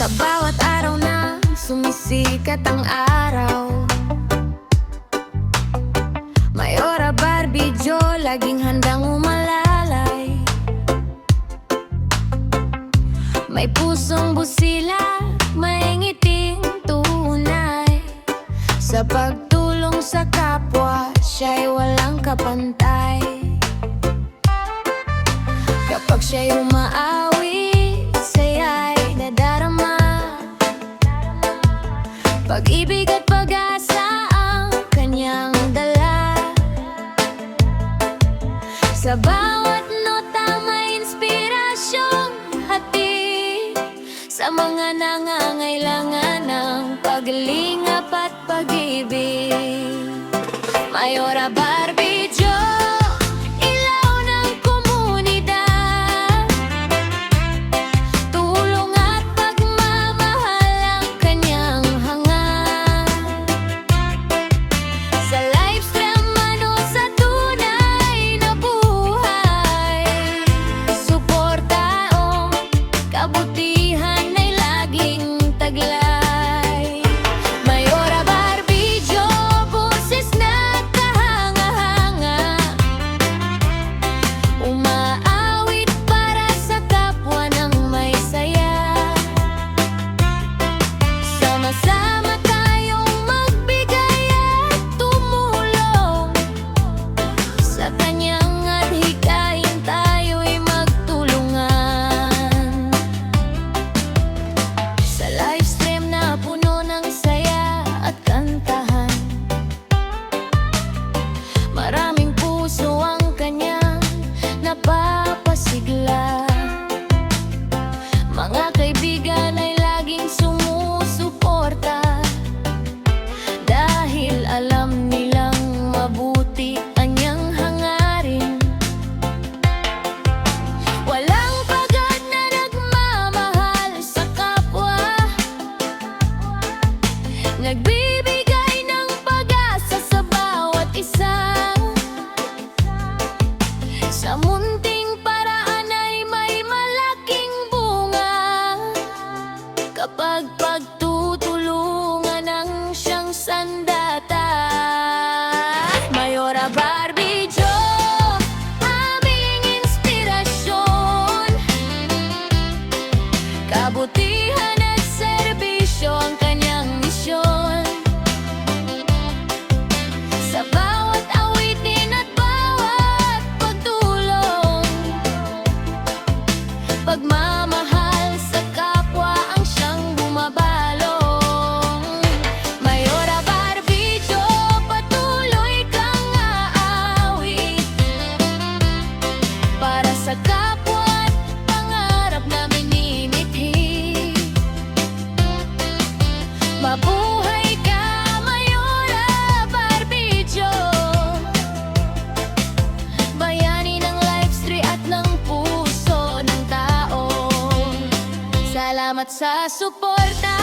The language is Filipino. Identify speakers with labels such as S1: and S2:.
S1: Sa bawat araw na sumisikat ang araw, Mayora Barbie Jo laging handang umalalay. May pusong busila, may ngiting tunay. Sa pagtulong sa kapwa, siya'y walang kapantay. Kapag siya'y umaawi, saya'y nadarama. Pag-ibig at pag-asa ang kanyang dala. Sa bawat nota may inspirasyong hatid sa mga nangangailangan ng paglingap at pag-ibig. Mayora Barbie Jo, ilaw ng komunidad. Tulong at pagmamahal ang kanyang hangad. Sa livestream man o sa tunay na buhay, suporta o kabutihan ay laging taglay. Mayora Barbie Jo, boses na kahanga-hanga, umaawit para sa kapwa ng may saya. Sama-sama tayong magbigay at tumulong sa kanyang adhikain, tayo'y magtulungan. Sa livestream na puno ng saya at kantahan, maraming puso ang kanyang napapasigla. Mga kaibigan ay laging sumusuporta, dahil alam nilang mabuti kanyang hangarin. Walang pagod na nagmamahal sa kapwa, nagbibigay ng pag-asa sa bawat isa. Sa munting paraan ay may malaking bunga, kapag pagtutulungan ang siyang sandata. Mayora Barbie Jo, aming inspirasyon. Kabutihan at serbisyo ang kanyang misyon. Sa bawat awitin at bawat pagtulong, pagmamahal sa kapwa ang siyang bumabalong. Mayora Barbie Jo, patuloy kang aawit para sa kapwa at pangarap na minimithi. Mabuhay ka, Mayora Barbie Jo, bayani ng livestream at ng puso ng tao. Salamat sa suporta.